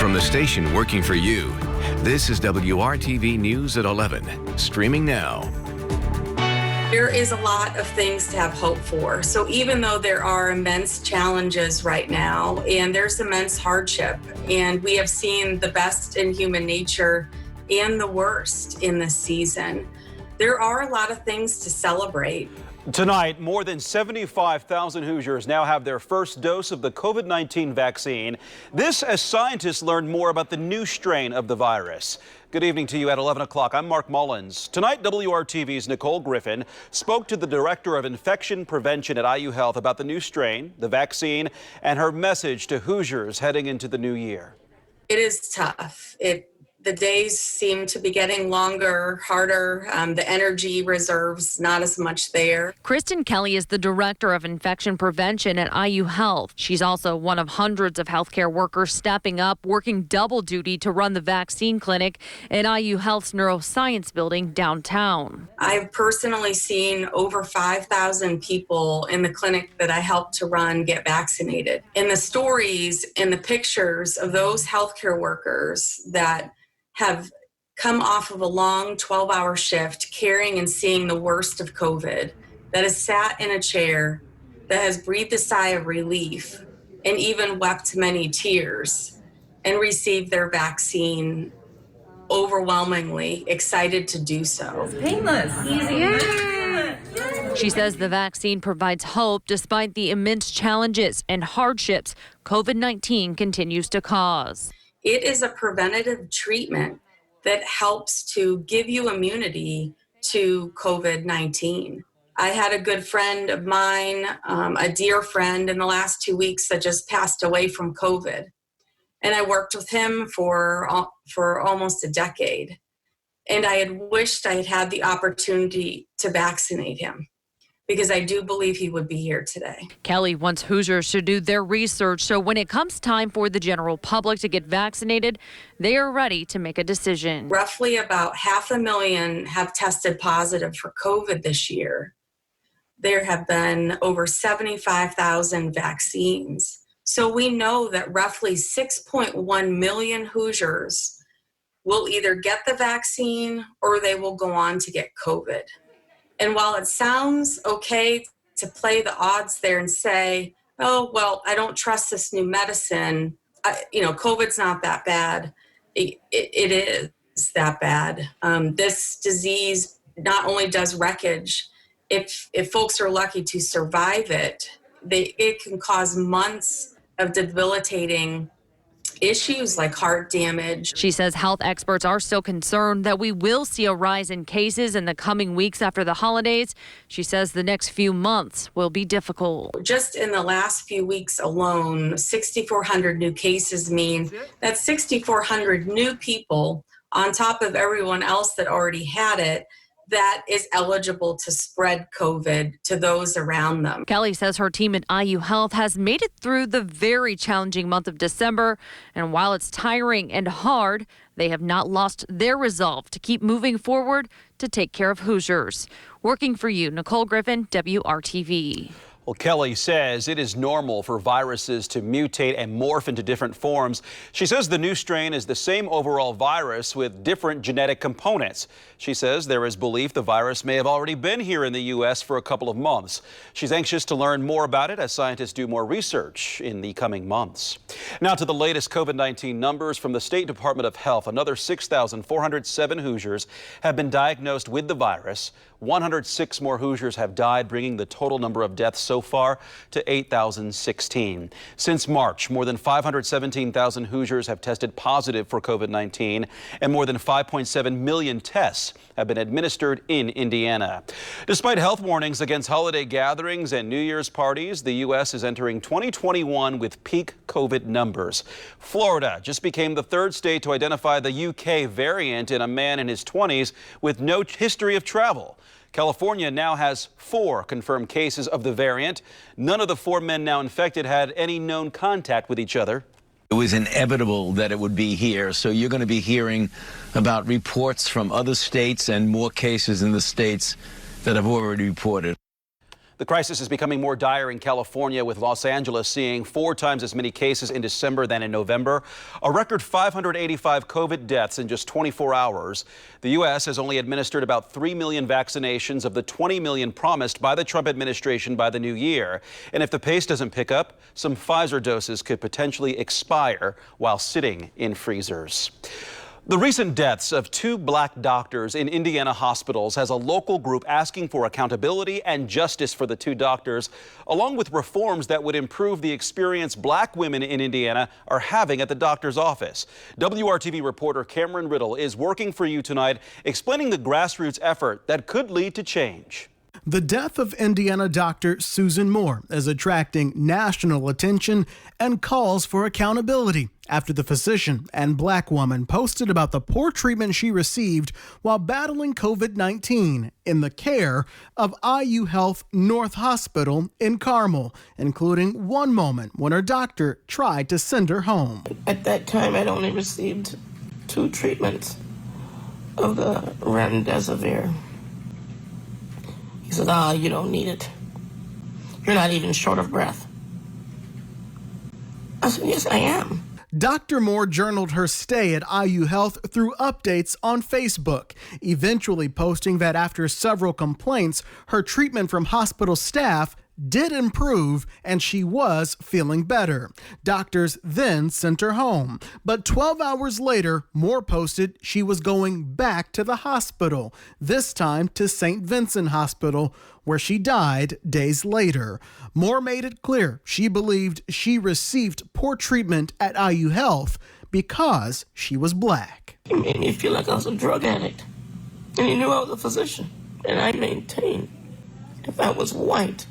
from the station working for you. This is WRTV News at 11, streaming now. There is a lot of things to have hope for. So even though there are immense challenges right now and there's immense hardship, and we have seen the best in human nature and the worst in this season, there are a lot of things to celebrate. Tonight, more than 75,000 Hoosiers now have their first dose of the COVID-19 vaccine. This as scientists learn more about the new strain of the virus. Good evening to you at 11 o'clock. I'm Mark Mullins. Tonight, WRTV's Nicole Griffin spoke to the director of infection prevention at IU Health about the new strain, the vaccine, and her message to Hoosiers heading into the new year. It is tough. The days seem to be getting longer, harder. The energy reserves not as much there. Kristen Kelly is the director of infection prevention at IU Health. She's also one of hundreds of healthcare workers stepping up, working double duty to run the vaccine clinic at IU Health's neuroscience building downtown. I've personally seen over 5,000 people in the clinic that I helped to run get vaccinated. And the stories and the pictures of those healthcare workers that have come off of a long 12-hour shift carrying and seeing the worst of COVID, that has sat in a chair, that has breathed a sigh of relief and even wept many tears and received their vaccine overwhelmingly excited to do so. It's painless. Easy. Yeah. She says the vaccine provides hope despite the immense challenges and hardships COVID-19 continues to cause. It is a preventative treatment that helps to give you immunity to COVID-19. I had a good friend of mine, a dear friend in the last 2 weeks that just passed away from COVID. And I worked with him for almost a decade. And I had wished I had had the opportunity to vaccinate him, because I do believe he would be here today. Kelly wants Hoosiers to do their research so when it comes time for the general public to get vaccinated, they are ready to make a decision. Roughly about 500,000 have tested positive for COVID this year. There have been over 75,000 vaccines. So we know that roughly 6.1 million Hoosiers will either get the vaccine or they will go on to get COVID. And while it sounds okay to play the odds there and say, oh, well, I don't trust this new medicine, COVID's not that bad. It is that bad. This disease not only does wreckage, if folks are lucky to survive it, it can cause months of debilitating issues like heart damage. She says health experts are still concerned that we will see a rise in cases in the coming weeks after the holidays. She says the next few months will be difficult. Just in the last few weeks alone, 6,400 new cases mean that 6,400 new people on top of everyone else that already had it that is eligible to spread COVID to those around them. Kelly says her team at IU Health has made it through the very challenging month of December. And while it's tiring and hard, they have not lost their resolve to keep moving forward to take care of Hoosiers. Working for you, Nicole Griffin, WRTV. Well, Kelly says it is normal for viruses to mutate and morph into different forms. She says the new strain is the same overall virus with different genetic components. She says there is belief the virus may have already been here in the U.S. for a couple of months. She's anxious to learn more about it as scientists do more research in the coming months. Now to the latest COVID-19 numbers from the State Department of Health. Another 6,407 Hoosiers have been diagnosed with the virus. 106 more Hoosiers have died, bringing the total number of deaths so far to 8,016. Since March, more than 517,000 Hoosiers have tested positive for COVID-19, and more than 5.7 million tests have been administered in Indiana. Despite health warnings against holiday gatherings and New Year's parties, the U.S. is entering 2021 with peak COVID numbers. Florida just became the third state to identify the UK variant in a man in his 20s with no history of travel. California now has 4 confirmed cases of the variant. None of the 4 men now infected had any known contact with each other. It was inevitable that it would be here, so you're going to be hearing about reports from other states and more cases in the states that have already reported. The crisis is becoming more dire in California, with Los Angeles seeing 4 times as many cases in December than in November. A record 585 COVID deaths in just 24 hours. The U.S. has only administered about 3 million vaccinations of the 20 million promised by the Trump administration by the new year. And if the pace doesn't pick up, some Pfizer doses could potentially expire while sitting in freezers. The recent deaths of 2 black doctors in Indiana hospitals has a local group asking for accountability and justice for the 2 doctors, along with reforms that would improve the experience black women in Indiana are having at the doctor's office. WRTV reporter Cameron Riddle is working for you tonight, explaining the grassroots effort that could lead to change. The death of Indiana doctor Susan Moore is attracting national attention and calls for accountability after the physician and black woman posted about the poor treatment she received while battling COVID-19 in the care of IU Health North Hospital in Carmel, including one moment when her doctor tried to send her home. At that time, I'd only received 2 treatments of the remdesivir. He said, you don't need it. You're not even short of breath. I said, yes, I am. Dr. Moore journaled her stay at IU Health through updates on Facebook, eventually posting that after several complaints, her treatment from hospital staff did improve and she was feeling better. Doctors then sent her home. But 12 hours later, Moore posted she was going back to the hospital, this time to St. Vincent Hospital, where she died days later. Moore made it clear she believed she received poor treatment at IU Health because she was black. He made me feel like I was a drug addict. And he knew I was a physician. And I maintained if I was white,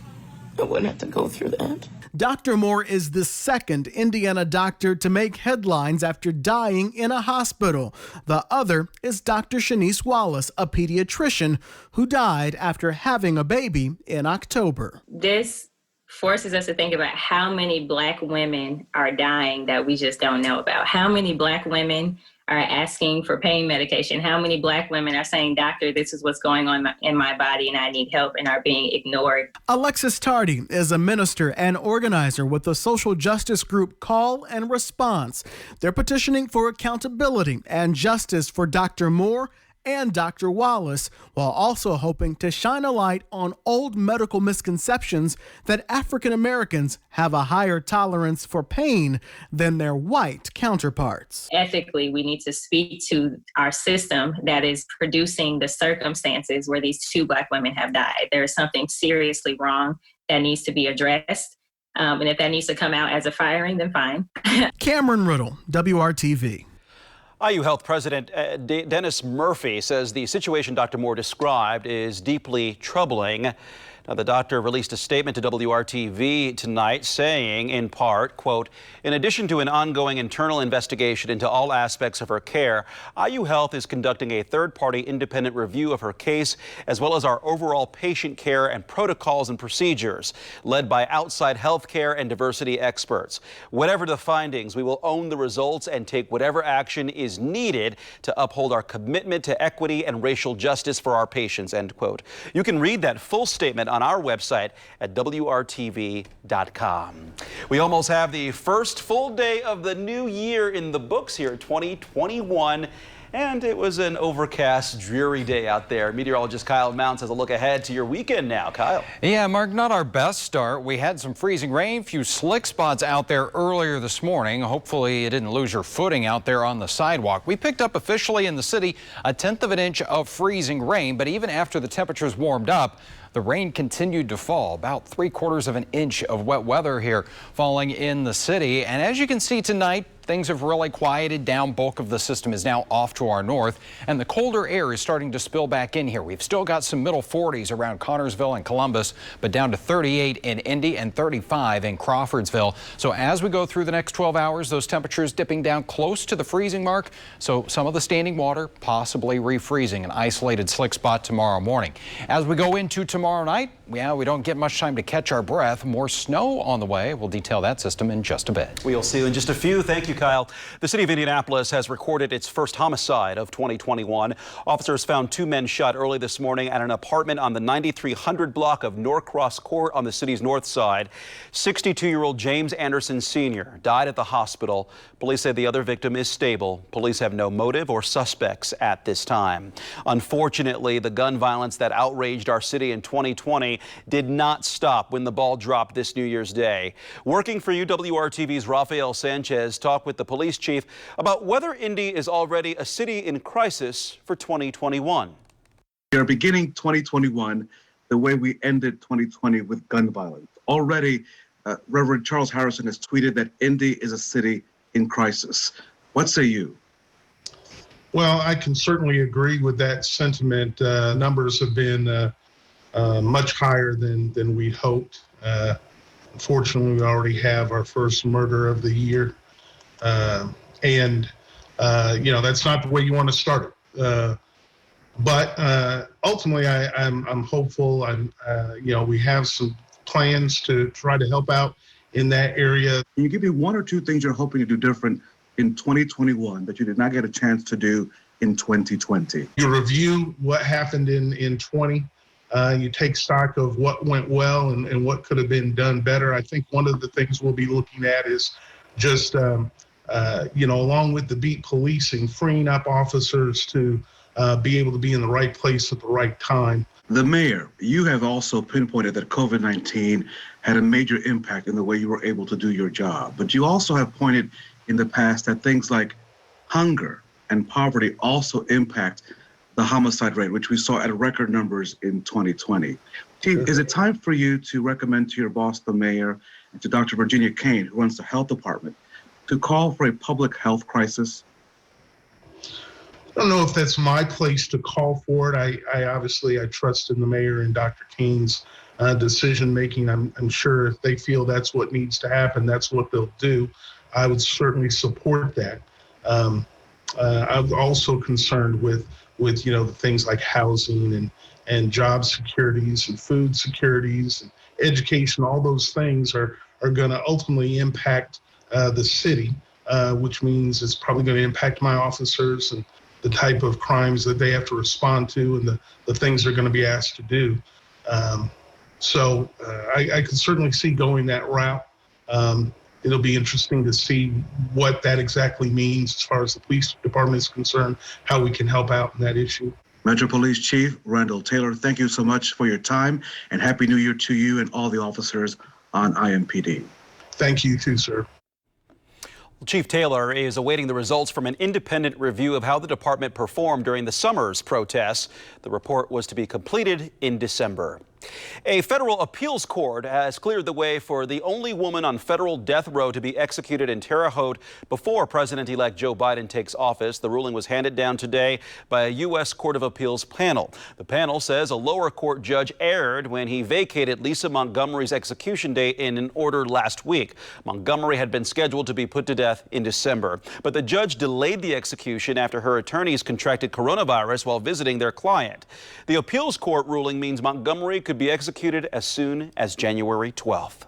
I wouldn't have to go through that. Dr. Moore is the second Indiana doctor to make headlines after dying in a hospital. The other is Dr. Shanice Wallace, a pediatrician who died after having a baby in October. This forces us to think about how many black women are dying that we just don't know about. How many black women are asking for pain medication? How many black women are saying, doctor, this is what's going on in my body and I need help, and are being ignored? Alexis Tardy is a minister and organizer with the social justice group Call and Response. They're petitioning for accountability and justice for Dr. Moore and Dr. Wallace, while also hoping to shine a light on old medical misconceptions that African Americans have a higher tolerance for pain than their white counterparts. Ethically, we need to speak to our system that is producing the circumstances where these 2 black women have died. There is something seriously wrong that needs to be addressed. And if that needs to come out as a firing, then fine. Cameron Riddle, WRTV. IU Health President Dennis Murphy says the situation Dr. Moore described is deeply troubling. Now, the doctor released a statement to WRTV tonight saying, in part, quote, in addition to an ongoing internal investigation into all aspects of her care, IU Health is conducting a third-party independent review of her case, as well as our overall patient care and protocols and procedures, led by outside healthcare and diversity experts. Whatever the findings, we will own the results and take whatever action is needed to uphold our commitment to equity and racial justice for our patients, end quote. You can read that full statement on our website at WRTV.com. We almost have the first full day of the new year in the books here, 2021. And it was an overcast, dreary day out there. Meteorologist Kyle Mounts has a look ahead to your weekend now. Kyle. Yeah, Mark, not our best start. We had some freezing rain, few slick spots out there earlier this morning. Hopefully you didn't lose your footing out there on the sidewalk. We picked up officially in the city 1/10 of an inch of freezing rain, but even after the temperatures warmed up, the rain continued to fall, about 3/4 of an inch of wet weather here falling in the city. And as you can see tonight, things have really quieted down. Bulk of the system is now off to our north, and the colder air is starting to spill back in here. We've still got some middle 40s around Connorsville and Columbus, but down to 38 in Indy and 35 in Crawfordsville. So as we go through the next 12 hours, those temperatures dipping down close to the freezing mark. So some of the standing water possibly refreezing, an isolated slick spot tomorrow morning. As we go into tomorrow night, yeah, we don't get much time to catch our breath. More snow on the way. We'll detail that system in just a bit. We'll see you in just a few. Thank you, Kyle. The city of Indianapolis has recorded its first homicide of 2021. Officers found 2 men shot early this morning at an apartment on the 9300 block of Norcross Court on the city's north side. 62-year-old James Anderson Sr. died at the hospital. Police say the other victim is stable. Police have no motive or suspects at this time. Unfortunately, the gun violence that outraged our city in 2020 did not stop when the ball dropped this New Year's Day. Working for you, WRTV's Rafael Sanchez talked with the police chief about whether Indy is already a city in crisis for 2021. We are beginning 2021 the way we ended 2020 with gun violence. Already, Reverend Charles Harrison has tweeted that Indy is a city in crisis. What say you? Well, I can certainly agree with that sentiment. Numbers have been much higher than we'd hoped. Unfortunately, we already have our first murder of the year. And that's not the way you want to start it. But ultimately, I'm hopeful. We have some plans to try to help out in that area. Can you give me 1 or 2 things you're hoping to do different in 2021 that you did not get a chance to do in 2020? You review what happened in 20. You take stock of what went well and what could have been done better. I think one of the things we'll be looking at is just, along with the beat policing, freeing up officers to be able to be in the right place at the right time. The mayor, you have also pinpointed that COVID-19 had a major impact in the way you were able to do your job. But you also have pointed in the past that things like hunger and poverty also impact the homicide rate, which we saw at record numbers in 2020. Chief, is it time for you to recommend to your boss, the mayor, and to Dr. Virginia Kane, who runs the health department, to call for a public health crisis? I don't know if that's my place to call for it. I obviously trust in the mayor and Dr. Kane's decision making. I'm sure if they feel that's what needs to happen, that's what they'll do. I would certainly support that. I'm also concerned with the things like housing and job securities and food securities and education. All those things are going to ultimately impact the city, which means it's probably going to impact my officers and the type of crimes that they have to respond to and the things they're going to be asked to do. So I can certainly see going that route. It'll be interesting to see what that exactly means as far as the police department is concerned, how we can help out in that issue. Metro Police Chief Randall Taylor, thank you so much for your time, and Happy New Year to you and all the officers on IMPD. Thank you too, sir. Chief Taylor is awaiting the results from an independent review of how the department performed during the summer's protests. The report was to be completed in December. A federal appeals court has cleared the way for the only woman on federal death row to be executed in Terre Haute before President-elect Joe Biden takes office. The ruling was handed down today by a U.S. Court of Appeals panel. The panel says a lower court judge erred when he vacated Lisa Montgomery's execution date in an order last week. Montgomery had been scheduled to be put to death in December, but the judge delayed the execution after her attorneys contracted coronavirus while visiting their client. The appeals court ruling means Montgomery could be executed as soon as January 12th.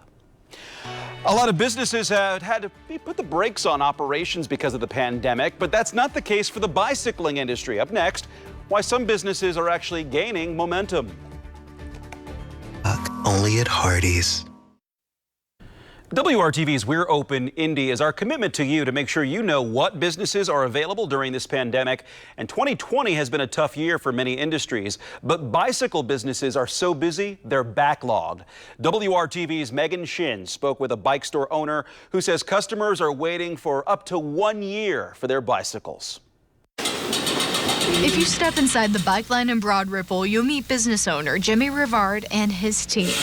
A lot of businesses have had to put the brakes on operations because of the pandemic, but that's not the case for the bicycling industry. Up next, why some businesses are actually gaining momentum. Only at Hardee's. WRTV's We're Open Indy is our commitment to you to make sure you know what businesses are available during this pandemic. And 2020 has been a tough year for many industries, but bicycle businesses are so busy, they're backlogged. WRTV's Megan Shin spoke with a bike store owner who says customers are waiting for up to 1 year for their bicycles. If you step inside the bike line in Broad Ripple, you'll meet business owner Jimmy Rivard and his team.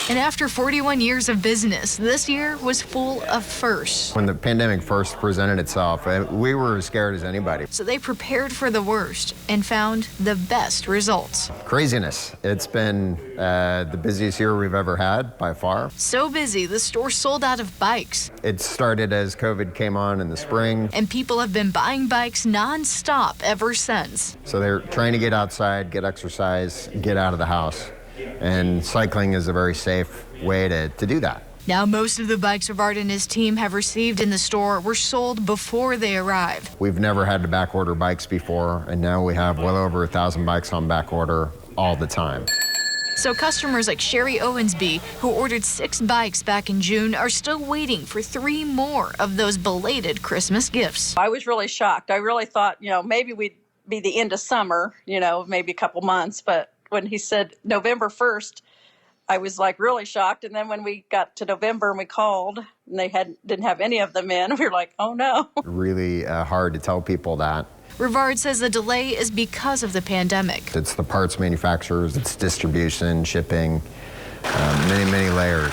And after 41 years of business, this year was full of firsts. When the pandemic first presented itself, we were as scared as anybody. So they prepared for the worst and found the best results. Craziness. It's been the busiest year we've ever had by far. So busy, the store sold out of bikes. It started as COVID came on in the spring. And people have been buying bikes nonstop ever since. So they're trying to get outside, get exercise, get out of the house. And cycling is a very safe way to do that. Now, most of the bikes Rivard and his team have received in the store were sold before they arrived. We've never had to back order bikes before, and now we have well over 1,000 bikes on back order all the time. So customers like Sherry Owensby, who ordered 6 bikes back in June, are still waiting for 3 more of those belated Christmas gifts. I was really shocked. I really thought, maybe we'd be the end of summer, maybe a couple months. But when he said November 1st, I was like really shocked. And then when we got to November and we called and they didn't have any of them in, we were like, oh no. Really hard to tell people that. Rivard says the delay is because of the pandemic. It's the parts manufacturers, it's distribution, shipping, many layers.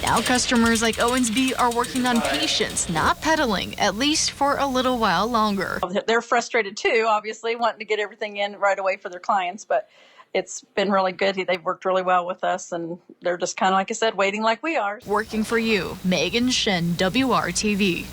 Now customers like Owensby are working on patience, not pedaling, at least for a little while longer. They're frustrated too, obviously, wanting to get everything in right away for their clients, but it's been really good. They've worked really well with us, and they're just kind of, like I said, waiting like we are. Working for you, Megan Shin, WRTV.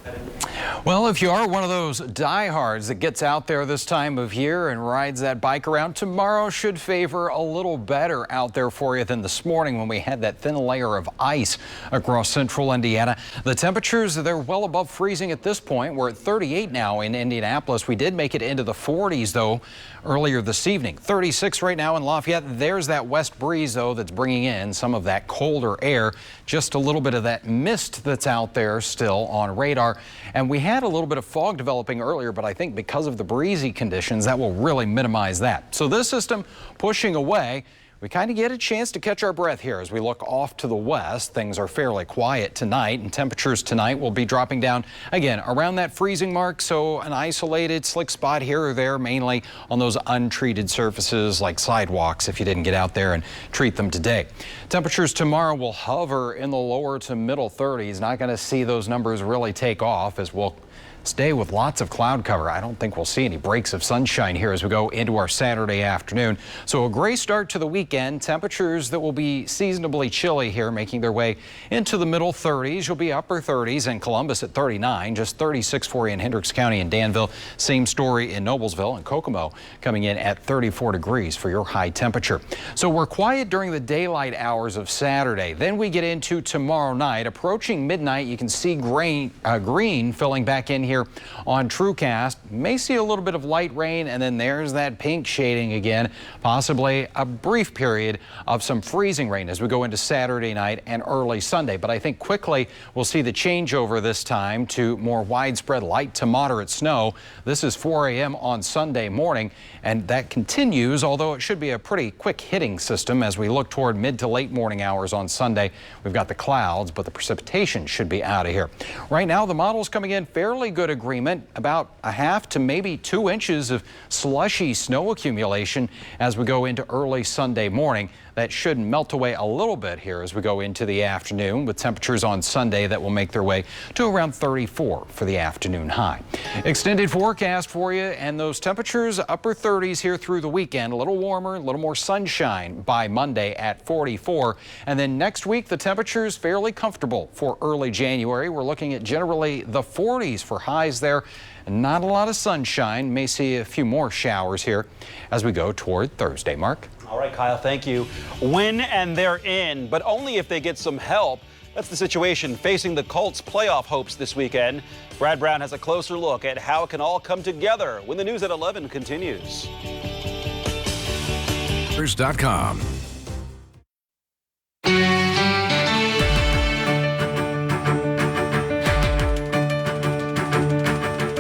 Well, if you are one of those diehards that gets out there this time of year and rides that bike around, tomorrow should favor a little better out there for you than this morning when we had that thin layer of ice across central Indiana. The temperatures, they're well above freezing at this point. We're at 38 now in Indianapolis. We did make it into the 40s, though, earlier this evening. 36 right now in Lafayette. There's that west breeze, though, that's bringing in some of that colder air. Just a little bit of that mist that's out there still on radar. And we had a little bit of fog developing earlier, but I think because of the breezy conditions, that will really minimize that. So this system pushing away. We kind of get a chance to catch our breath here as we look off to the west. Things are fairly quiet tonight, and temperatures tonight will be dropping down again around that freezing mark. So an isolated slick spot here or there, mainly on those untreated surfaces like sidewalks if you didn't get out there and treat them today. Temperatures tomorrow will hover in the lower to middle 30s. Not going to see those numbers really take off as we'll stay with lots of cloud cover. I don't think we'll see any breaks of sunshine here as we go into our Saturday afternoon. So a gray start to the weekend. Temperatures that will be seasonably chilly here, making their way into the middle 30s. You'll be upper 30s in Columbus at 39, just 36 for you in Hendricks County and Danville. Same story in Noblesville and Kokomo, coming in at 34 degrees for your high temperature. So we're quiet during the daylight hours of Saturday. Then we get into tomorrow night. Approaching midnight, you can see green filling back in here on TrueCast. May see a little bit of light rain, and then there's that pink shading again, possibly a brief period of some freezing rain as we go into Saturday night and early Sunday. But I think quickly we'll see the changeover this time to more widespread light to moderate snow. This is 4 a.m. on Sunday morning, and that continues, although it should be a pretty quick hitting system as we look toward mid to late morning hours on Sunday. We've got the clouds, but the precipitation should be out of here. Right now, the model's coming in fairly good agreement, about a half to maybe 2 inches of slushy snow accumulation as we go into early Sunday morning. That should melt away a little bit here as we go into the afternoon, with temperatures on Sunday that will make their way to around 34 for the afternoon high. Extended forecast for you, and those temperatures upper 30s here through the weekend. A little warmer, a little more sunshine by Monday at 44. And then next week, the temperatures fairly comfortable for early January. We're looking at generally the 40s for highs there. Not a lot of sunshine. May see a few more showers here as we go toward Thursday. Mark? All right, Kyle, thank you. Win and they're in, but only if they get some help. That's the situation facing the Colts' playoff hopes this weekend. Brad Brown has a closer look at how it can all come together when the news at 11 continues. .com.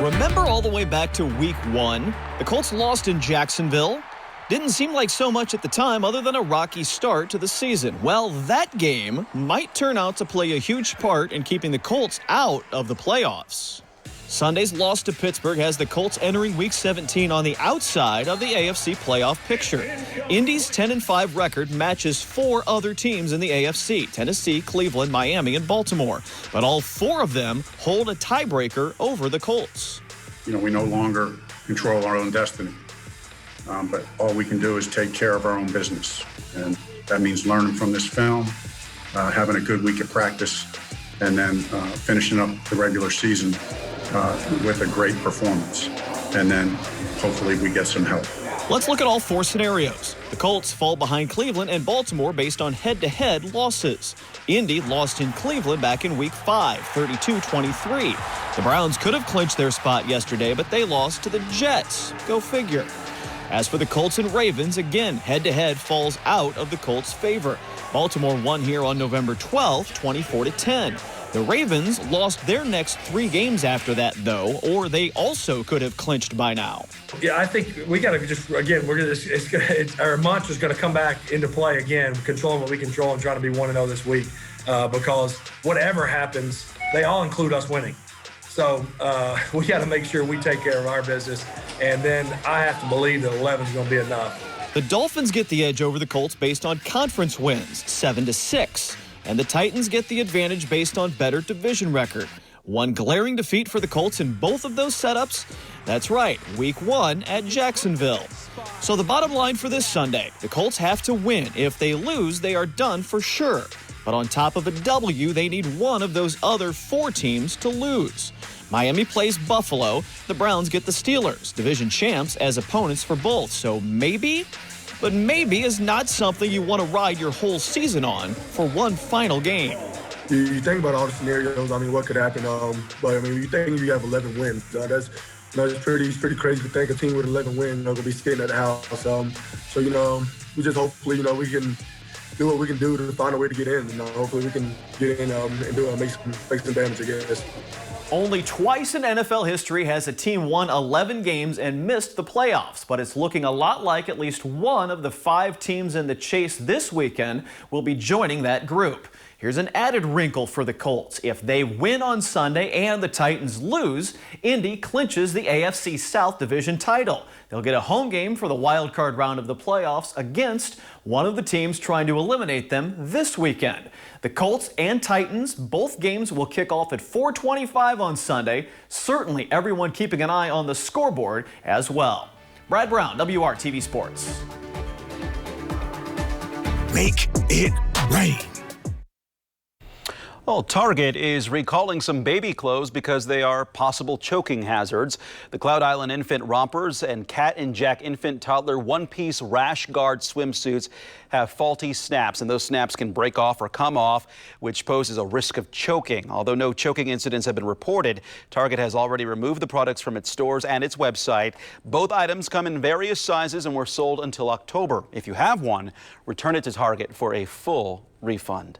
Remember all the way back to week 1, the Colts lost in Jacksonville. Didn't seem like so much at the time other than a rocky start to the season. Well, that game might turn out to play a huge part in keeping the Colts out of the playoffs. Sunday's loss to Pittsburgh has the Colts entering Week 17 on the outside of the AFC playoff picture. Indy's 10-5 record matches 4 other teams in the AFC: Tennessee, Cleveland, Miami, and Baltimore. But all 4 of them hold a tiebreaker over the Colts. We no longer control our own destiny. But all we can do is take care of our own business. And that means learning from this film, having a good week of practice, and then finishing up the regular season with a great performance. And then hopefully we get some help. Let's look at all 4 scenarios. The Colts fall behind Cleveland and Baltimore based on head-to-head losses. Indy lost in Cleveland back in Week 5, 32-23. The Browns could have clinched their spot yesterday, but they lost to the Jets. Go figure. As for the Colts and Ravens, again, head-to-head falls out of the Colts' favor. Baltimore won here on November 12th, 24-10. The Ravens lost their next 3 games after that, though, or they also could have clinched by now. Yeah, I think we got to just, again, our mantra's going to come back into play again, controlling what we control and trying to be 1-0 this week, because whatever happens, they all include us winning. So we got to make sure we take care of our business, and then I have to believe that 11 is going to be enough. The Dolphins get the edge over the Colts based on conference wins, 7-6. And the Titans get the advantage based on better division record. One glaring defeat for the Colts in both of those setups. That's right, Week 1 at Jacksonville. So the bottom line for this Sunday, the Colts have to win. If they lose, they are done for sure. But on top of a W, they need one of those other 4 teams to lose. Miami plays Buffalo. The Browns get the Steelers, division champs, as opponents for both. So maybe... But maybe is not something you want to ride your whole season on for one final game. You think about all the scenarios. I mean, what could happen? But I mean, you think you have 11 wins. That's it's pretty crazy to think a team with 11 wins gonna be sitting at the house. So we just hopefully we can do what we can do to find a way to get in. Hopefully we can get in and make some damage, I guess. Only twice in NFL history has a team won 11 games and missed the playoffs, but it's looking a lot like at least one of the 5 teams in the chase this weekend will be joining that group. Here's an added wrinkle for the Colts. If they win on Sunday and the Titans lose, Indy clinches the AFC South Division title. They'll get a home game for the wild card round of the playoffs against one of the teams trying to eliminate them this weekend. The Colts and Titans, both games will kick off at 4:25 on Sunday. Certainly everyone keeping an eye on the scoreboard as well. Brad Brown, WRTV Sports. Make it rain. Well, Target is recalling some baby clothes because they are possible choking hazards. The Cloud Island infant rompers and Cat and Jack infant toddler one-piece rash guard swimsuits have faulty snaps, and those snaps can break off or come off, which poses a risk of choking. Although no choking incidents have been reported, Target has already removed the products from its stores and its website. Both items come in various sizes and were sold until October. If you have one, return it to Target for a full refund.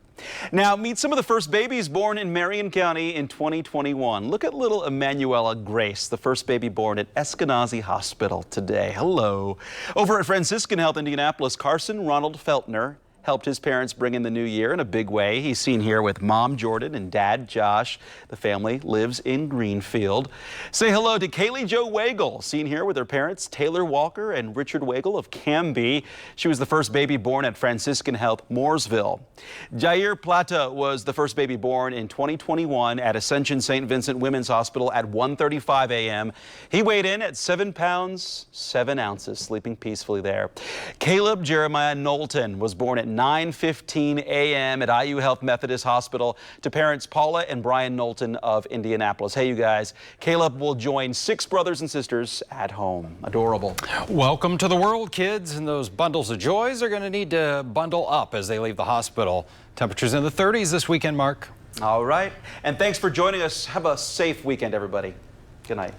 Now, meet some of the first babies born in Marion County in 2021. Look at little Emanuela Grace, the first baby born at Eskenazi Hospital today. Hello. Over at Franciscan Health Indianapolis, Carson Ronald Feltner helped his parents bring in the new year in a big way. He's seen here with Mom Jordan and Dad Josh. The family lives in Greenfield. Say hello to Kaylee Jo Wagle, seen here with her parents Taylor Walker and Richard Wagle of Canby. She was the first baby born at Franciscan Health Mooresville. Jair Plata was the first baby born in 2021 at Ascension St. Vincent Women's Hospital at 1:35 a.m. He weighed in at 7 pounds, 7 ounces, sleeping peacefully there. Caleb Jeremiah Knowlton was born at 9:15 a.m. at IU Health Methodist Hospital to parents Paula and Brian Knowlton of Indianapolis. Hey, you guys, Caleb will join 6 brothers and sisters at home. Adorable. Welcome to the world, kids, and those bundles of joys are going to need to bundle up as they leave the hospital. Temperatures in the 30s this weekend, Mark. All right, and thanks for joining us. Have a safe weekend, everybody. Good night.